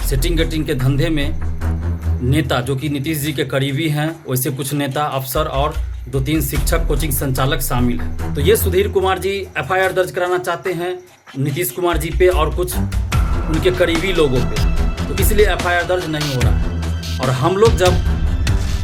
Setting getting के धंधे में नेता जो कि नीतीश जी के करीबी हैं, वैसे कुछ नेता, अफसर और 2-3 शिक्षक, कोचिंग संचालक शामिल हैं। तो ये सुधीर कुमार जी एफआईआर दर्ज कराना चाहते हैं नीतीश कुमार जी पे और कुछ उनके करीबी लोगों पे, तो इसलिए एफआईआर दर्ज नहीं हो रहा है। और हम लोग जब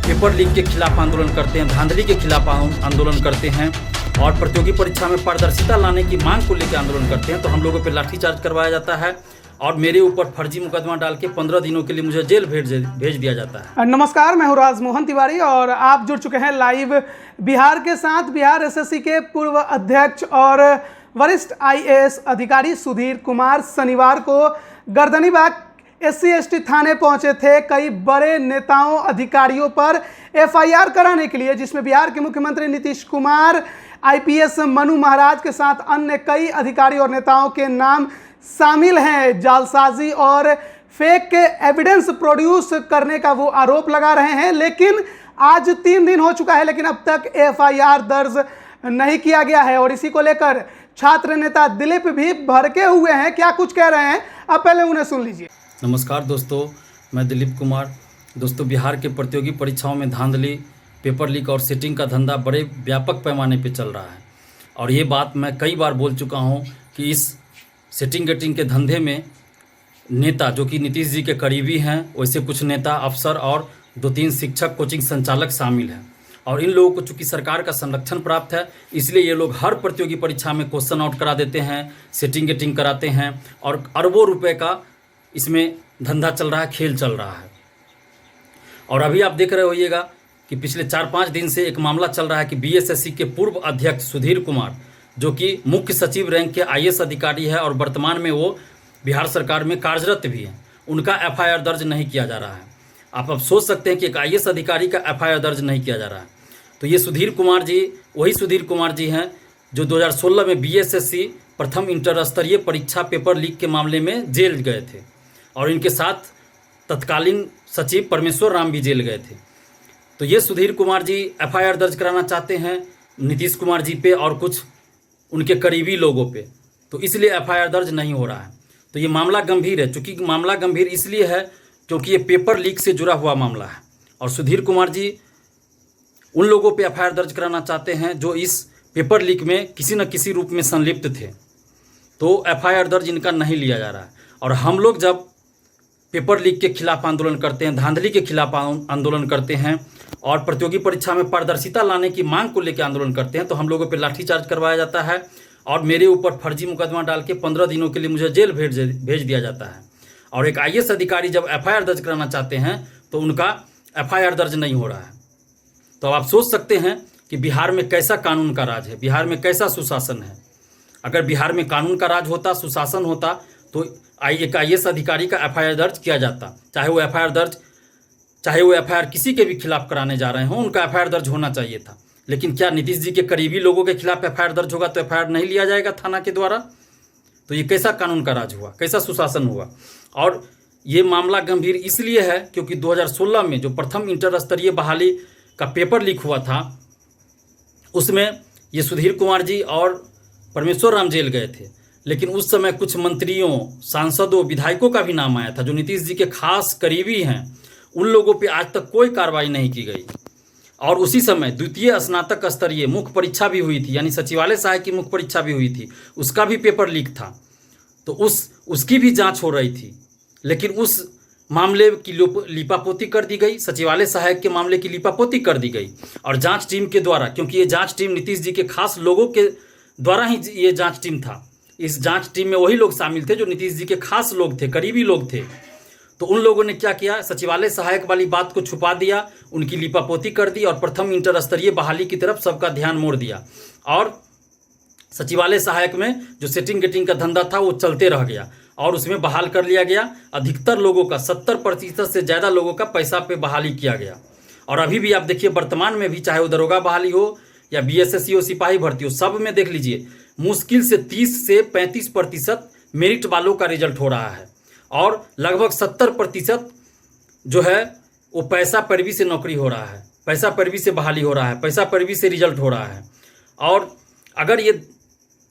पेपर लीक के खिलाफ आंदोलन करते हैं, धांधली के खिलाफ आंदोलन करते हैं और प्रतियोगी परीक्षा में पारदर्शिता लाने की मांग को लेकर आंदोलन करते हैं, तो हम लोगों पर लाठीचार्ज करवाया जाता है और मेरे ऊपर फर्जी मुकदमा डाल के 15 दिनों के लिए मुझे जेल भेज दिया जाता है। नमस्कार, मैं हूं राजमोहन तिवारी और आप जुड़ चुके हैं लाइव बिहार के साथ। बिहार एसएससी के पूर्व अध्यक्ष और वरिष्ठ आईएएस अधिकारी सुधीर कुमार शनिवार को गर्दनीबाग SC/ST थाने पहुंचे थे कई बड़े नेताओं अधिकारियों पर एफआईआर कराने के लिए, जिसमें बिहार के मुख्यमंत्री नीतीश कुमार, आईपीएस मनु महाराज के साथ अन्य कई अधिकारी और नेताओं के नाम शामिल हैं। जालसाजी और फेक एविडेंस प्रोड्यूस करने का वो आरोप लगा रहे हैं, लेकिन आज 3 दिन हो चुका है लेकिन अब तक एफआईआर दर्ज नहीं किया गया है। और इसी को लेकर छात्र नेता दिलीप भी भड़के हुए हैं। क्या कुछ कह रहे हैं, अब पहले उन्हें सुन लीजिए। नमस्कार दोस्तों, मैं दिलीप कुमार। दोस्तों, बिहार के प्रतियोगी परीक्षाओं में धांधली, पेपर लीक और सेटिंग का धंधा बड़े व्यापक पैमाने पर चल रहा है और ये बात मैं कई बार बोल चुका हूँ कि इस सेटिंग गेटिंग के धंधे में नेता जो कि नीतीश जी के करीबी हैं, वैसे कुछ नेता, अफसर और 2-3 शिक्षक, कोचिंग संचालक शामिल हैं। और इन लोगों को चूँकि सरकार का संरक्षण प्राप्त है, इसलिए ये लोग हर प्रतियोगी परीक्षा में क्वेश्चन आउट करा देते हैं, सेटिंग गेटिंग कराते हैं और अरबों रुपए का इसमें धंधा चल रहा है, खेल चल रहा है। और अभी आप देख रहे होइएगा कि पिछले 4-5 दिन से एक मामला चल रहा है कि बीएसएससी के पूर्व अध्यक्ष सुधीर कुमार, जो कि मुख्य सचिव रैंक के आईएएस अधिकारी है और वर्तमान में वो बिहार सरकार में कार्यरत भी हैं, उनका एफआईआर दर्ज नहीं किया जा रहा है। आप अब सोच सकते हैं कि एक आईएएस अधिकारी का एफआईआर दर्ज नहीं किया जा रहा है। तो ये सुधीर कुमार जी वही सुधीर कुमार जी हैं जो 2016 में बीएसएससी प्रथम इंटर स्तरीय परीक्षा पेपर लीक के मामले में जेल गए थे और इनके साथ तत्कालीन सचिव परमेश्वर राम भी जेल गए थे। तो ये सुधीर कुमार जी एफआईआर दर्ज कराना चाहते हैं नीतीश कुमार जी पे और कुछ उनके करीबी लोगों पे, तो इसलिए एफआईआर दर्ज नहीं हो रहा है। तो ये मामला गंभीर है। चूँकि मामला गंभीर इसलिए है क्योंकि ये पेपर लीक से जुड़ा हुआ मामला है और सुधीर कुमार जी उन लोगों पे एफआईआर दर्ज कराना चाहते हैं जो इस पेपर लीक में किसी न किसी रूप में संलिप्त थे, तो एफआईआर दर्ज इनका नहीं लिया जा रहा है। और हम लोग जब पेपर लीक के खिलाफ आंदोलन करते हैं, धांधली के खिलाफ आंदोलन करते हैं और प्रतियोगी परीक्षा में पारदर्शिता लाने की मांग को लेकर आंदोलन करते हैं, तो हम लोगों पर लाठीचार्ज करवाया जाता है और मेरे ऊपर फर्जी मुकदमा डाल के 15 दिनों के लिए मुझे जेल भेज दिया जाता है। और एक आईएएस अधिकारी जब एफआईआर दर्ज कराना चाहते हैं तो उनका एफआईआर दर्ज नहीं हो रहा है। तो आप सोच सकते हैं कि बिहार में कैसा कानून का राज है, बिहार में कैसा सुशासन है। अगर बिहार में कानून का राज होता, सुशासन होता, तो एक आईएएस अधिकारी का एफआईआर दर्ज किया जाता। चाहे वो एफआईआर किसी के भी खिलाफ कराने जा रहे हों, उनका एफआईआर दर्ज होना चाहिए था। लेकिन क्या नीतीश जी के करीबी लोगों के खिलाफ एफआईआर दर्ज होगा तो एफआईआर नहीं लिया जाएगा थाना के द्वारा? तो ये कैसा कानून का राज हुआ, कैसा सुशासन हुआ? और ये मामला गंभीर इसलिए है क्योंकि 2016 में जो प्रथम इंटर स्तरीय बहाली का पेपर लीक हुआ था, उसमें ये सुधीर कुमार जी और परमेश्वर राम जेल गए थे, लेकिन उस समय कुछ मंत्रियों, सांसदों, विधायकों का भी नाम आया था जो नीतीश जी के खास करीबी हैं। उन लोगों पे आज तक कोई कार्रवाई नहीं की गई। और उसी समय द्वितीय स्नातक स्तरीय मुख्य परीक्षा भी हुई थी, यानी सचिवालय सहायक की मुख्य परीक्षा भी हुई थी, उसका भी पेपर लीक था, तो उसकी भी जांच हो रही थी। लेकिन उस मामले की लीपापोती कर दी गई, सचिवालय सहायक के मामले की लीपापोती कर दी गई और जांच टीम के द्वारा, क्योंकि ये जांच टीम नीतीश जी के खास लोगों के द्वारा ही ये जांच टीम था। इस जांच टीम में वही लोग शामिल थे जो नीतीश जी के खास लोग थे, करीबी लोग थे। तो उन लोगों ने क्या किया, सचिवालय सहायक वाली बात को छुपा दिया, उनकी लीपापोती कर दी और प्रथम इंटर स्तरीय बहाली की तरफ सबका ध्यान मोड़ दिया। और सचिवालय सहायक में जो सेटिंग गेटिंग का धंधा था वो चलते रह गया और उसमें बहाल कर लिया गया। अधिकतर लोगों का 70% से ज़्यादा लोगों का पैसा पे बहाली किया गया। और अभी भी आप देखिए, वर्तमान में भी चाहे वो दरोगा बहाली हो या बीएसएससी हो, सिपाही भर्ती हो, सब में देख लीजिए मुश्किल से 30 से 35% मेरिट वालों का रिजल्ट हो रहा है और लगभग 70% जो है वो पैसा पैरवी से नौकरी हो रहा है, पैसा पैरवी से बहाली हो रहा है, पैसा पैरवी से रिजल्ट हो रहा है। और अगर ये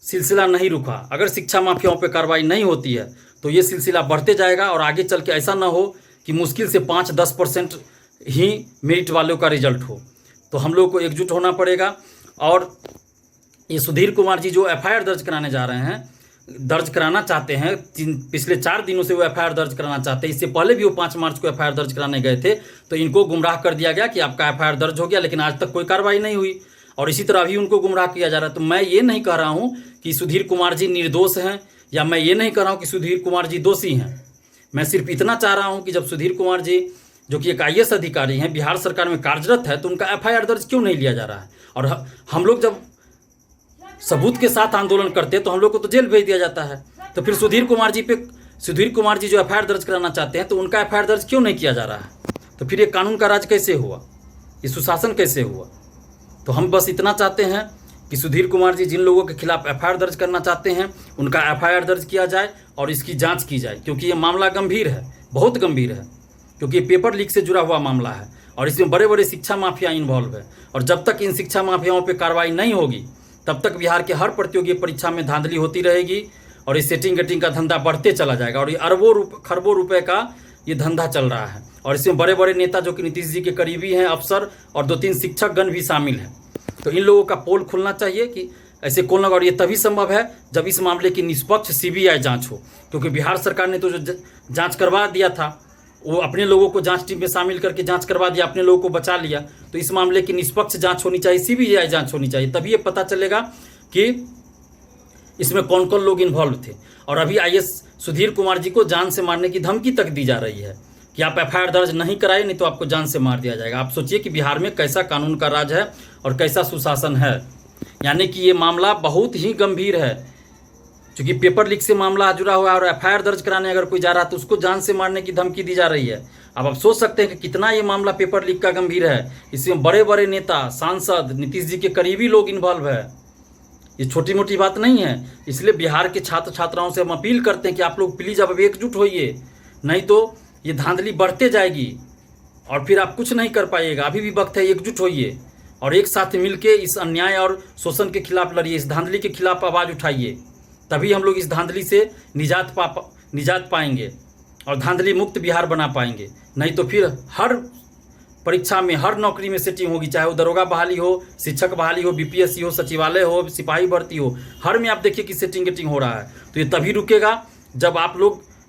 सिलसिला नहीं रुका, अगर शिक्षा माफियाओं पर कार्रवाई नहीं होती है तो ये सिलसिला बढ़ते जाएगा और आगे चल के ऐसा ना हो कि मुश्किल से 5-10% ही मेरिट वालों का रिजल्ट हो। तो हम लोग को एकजुट होना पड़ेगा। और ये सुधीर कुमार जी जो एफआईआर दर्ज कराने जा रहे हैं, दर्ज कराना चाहते हैं, पिछले 4 दिनों से वो एफआईआर दर्ज कराना चाहते हैं। इससे पहले भी वो 5 मार्च को एफआईआर दर्ज कराने गए थे, तो इनको गुमराह कर दिया गया कि आपका एफआईआर दर्ज हो गया, लेकिन आज तक कोई कार्रवाई नहीं हुई। और इसी तरह भी उनको गुमराह किया जा रहा है। तो मैं ये नहीं कह रहा हूँ कि सुधीर कुमार जी निर्दोष हैं, या मैं ये नहीं कह रहा हूँ कि सुधीर कुमार जी दोषी हैं। मैं सिर्फ इतना चाह रहा हूँ कि जब सुधीर कुमार जी जो कि एक IAS अधिकारी हैं, बिहार सरकार में कार्यरत है, तो उनका एफआईआर दर्ज क्यों नहीं लिया जा रहा है। और हम लोग जब सबूत के साथ आंदोलन करते हैं तो हम लोग को तो जेल भेज दिया जाता है। तो फिर सुधीर कुमार जी जो एफआईआर दर्ज कराना चाहते हैं, तो उनका एफआईआर दर्ज क्यों नहीं किया जा रहा है। तो फिर ये कानून का राज कैसे हुआ, ये सुशासन कैसे हुआ। तो हम बस इतना चाहते हैं कि सुधीर कुमार जी जिन लोगों के खिलाफ एफआईआर दर्ज करना चाहते हैं, उनका एफआईआर दर्ज किया जाए और इसकी जांच की जाए, क्योंकि ये मामला गंभीर है, बहुत गंभीर है, क्योंकि ये पेपर लीक से जुड़ा हुआ मामला है और इसमें बड़े बड़े शिक्षा माफिया इन्वॉल्व है। और जब तक इन शिक्षा माफियाओं पर कार्रवाई नहीं होगी, तब तक बिहार के हर प्रतियोगी परीक्षा में धांधली होती रहेगी और इस सेटिंग गेटिंग का धंधा बढ़ते चला जाएगा। और ये खरबों रुपए का ये धंधा चल रहा है। और इसमें बड़े बड़े नेता जो कि नीतीश जी के करीबी हैं, अफसर और 2-3 शिक्षकगण भी शामिल हैं। तो इन लोगों का पोल खुलना चाहिए कि ऐसे कौन लगा। और ये तभी संभव है जब इस मामले की निष्पक्ष CBI जांच हो, क्योंकि बिहार सरकार ने तो जो जांच करवा दिया था, वो अपने लोगों को जांच टीम में शामिल करके जांच करवा दिया, अपने लोगों को बचा लिया। तो इस मामले की निष्पक्ष जांच होनी चाहिए, CBI जांच होनी चाहिए, तभी ये पता चलेगा कि इसमें कौन कौन लोग इन्वॉल्व थे। और अभी IAS सुधीर कुमार जी को जान से मारने की धमकी तक दी जा रही है कि आप एफआईआर दर्ज नहीं कराए, नहीं तो आपको जान से मार दिया जाएगा। आप सोचिए कि बिहार में कैसा कानून का राज है और कैसा सुशासन है। यानी कि ये मामला बहुत ही गंभीर है, क्योंकि पेपर लीक से मामला जुड़ा हुआ है और एफआईआर दर्ज कराने अगर कोई जा रहा है तो उसको जान से मारने की धमकी दी जा रही है। अब आप सोच सकते हैं कि कितना ये मामला पेपर लीक का गंभीर है। इसमें बड़े बड़े नेता, सांसद, नीतीश जी के करीबी लोग इन्वॉल्व है। ये छोटी मोटी बात नहीं है। इसलिए बिहार के छात्र छात्राओं से हम अपील करते हैं कि आप लोग प्लीज़ अब एकजुट होइए, नहीं तो ये धांधली बढ़ते जाएगी और फिर आप कुछ नहीं कर पाइएगा। अभी भी वक्त है, एकजुट होइए और एक साथ मिलके इस अन्याय और शोषण के खिलाफ लड़िए, इस धांधली के खिलाफ आवाज़ उठाइए। तभी हम लोग इस धांधली से निजात पाएंगे और धांधली मुक्त बिहार बना पाएंगे। नहीं तो फिर हर परीक्षा में, हर नौकरी में सेटिंग होगी, चाहे वो दरोगा बहाली हो, शिक्षक बहाली हो, BPSC हो, सचिवालय हो, सिपाही भर्ती हो, हर में आप देखिए कि सेटिंग गेटिंग हो रहा है। तो ये तभी रुकेगा जब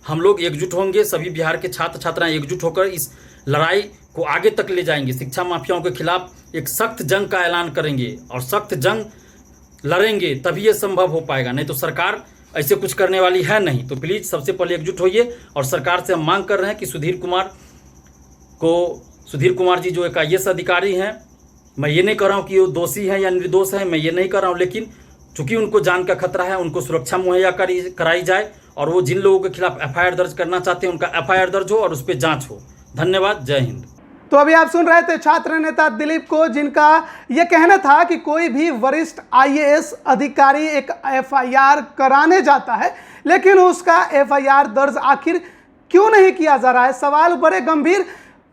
हम लोग एकजुट होंगे। सभी बिहार के छात्र छात्राएं एकजुट होकर इस लड़ाई को आगे तक ले जाएंगे। शिक्षा माफियाओं के खिलाफ एक सख्त जंग का ऐलान करेंगे और सख्त जंग लड़ेंगे, तभी ये संभव हो पाएगा। नहीं तो सरकार ऐसे कुछ करने वाली है नहीं। तो प्लीज़ सबसे पहले एकजुट होइए और सरकार से हम मांग कर रहे हैं कि सुधीर कुमार जी जो एक IAS अधिकारी हैं, मैं ये नहीं कह रहा हूँ कि वो दोषी हैं या निर्दोष हैं, मैं ये नहीं कर रहा हूँ, लेकिन चूंकि उनको जान का खतरा है, उनको सुरक्षा मुहैया कराई जाए और वो जिन लोगों के खिलाफ एफआईआर दर्ज करना चाहते हैं उनका एफआईआर दर्ज हो और उस पर जाँच हो। धन्यवाद। जय हिंद। तो अभी आप सुन रहे थे छात्र नेता दिलीप को, जिनका यह कहना था कि कोई भी वरिष्ठ IAS अधिकारी एक एफआईआर कराने जाता है, लेकिन उसका एफआईआर दर्ज आखिर क्यों नहीं किया जा रहा है। सवाल बड़े गंभीर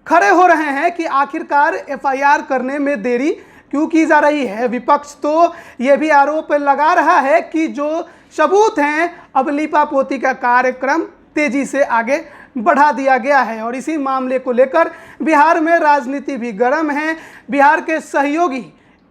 खड़े हो रहे हैं कि आखिरकार एफआईआर करने में देरी क्यों की जा रही है। विपक्ष तो ये भी आरोप लगा रहा है कि जो सबूत हैं, अब लीपापोती का कार्यक्रम तेजी से आगे बढ़ा दिया गया है और इसी मामले को लेकर बिहार में राजनीति भी गर्म है। बिहार के सहयोगी,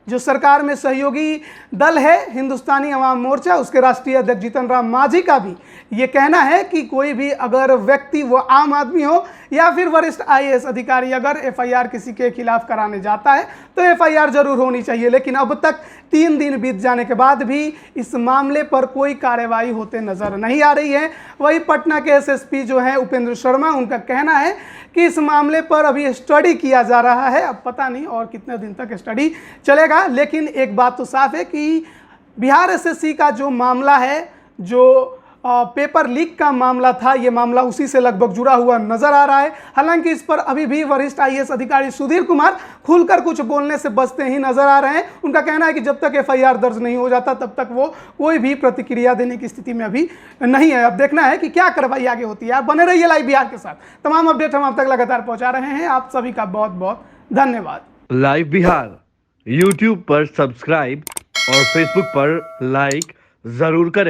जो सरकार में सहयोगी दल है हिंदुस्तानी अवाम मोर्चा, उसके राष्ट्रीय अध्यक्ष जीतन राम मांझी का भी ये कहना है कि कोई भी अगर व्यक्ति, वो आम आदमी हो या फिर वरिष्ठ IAS अधिकारी, अगर एफआईआर किसी के खिलाफ कराने जाता है तो एफआईआर जरूर होनी चाहिए। लेकिन अब तक 3 दिन बीत जाने के बाद भी इस मामले पर कोई कार्रवाई होते नजर नहीं आ रही है। वही पटना के SSP जो हैं उपेंद्र शर्मा, उनका कहना है कि इस मामले पर अभी स्टडी किया जा रहा है। अब पता नहीं और कितने दिन तक स्टडी चलेगा, लेकिन एक बात तो साफ है कि बिहार SSC का जो मामला है, जो पेपर लीक का मामला था, ये मामला उसी से लगभग जुड़ा हुआ नजर आ रहा है। हालांकि इस पर अभी भी वरिष्ठ IAS अधिकारी सुधीर कुमार खुलकर कुछ बोलने से बचते ही नजर आ रहे हैं। उनका कहना है कि जब तक एफआईआर दर्ज नहीं हो जाता तब तक वो कोई भी प्रतिक्रिया देने की स्थिति में अभी नहीं है। अब देखना है कि क्या कार्रवाई आगे होती है। आप बने रहिए लाइव बिहार के साथ, तमाम अपडेट हम आप तक लगातार पहुंचा रहे हैं। आप सभी का बहुत बहुत धन्यवाद। लाइव बिहार YouTube पर सब्सक्राइब और Facebook पर लाइक जरूर करें।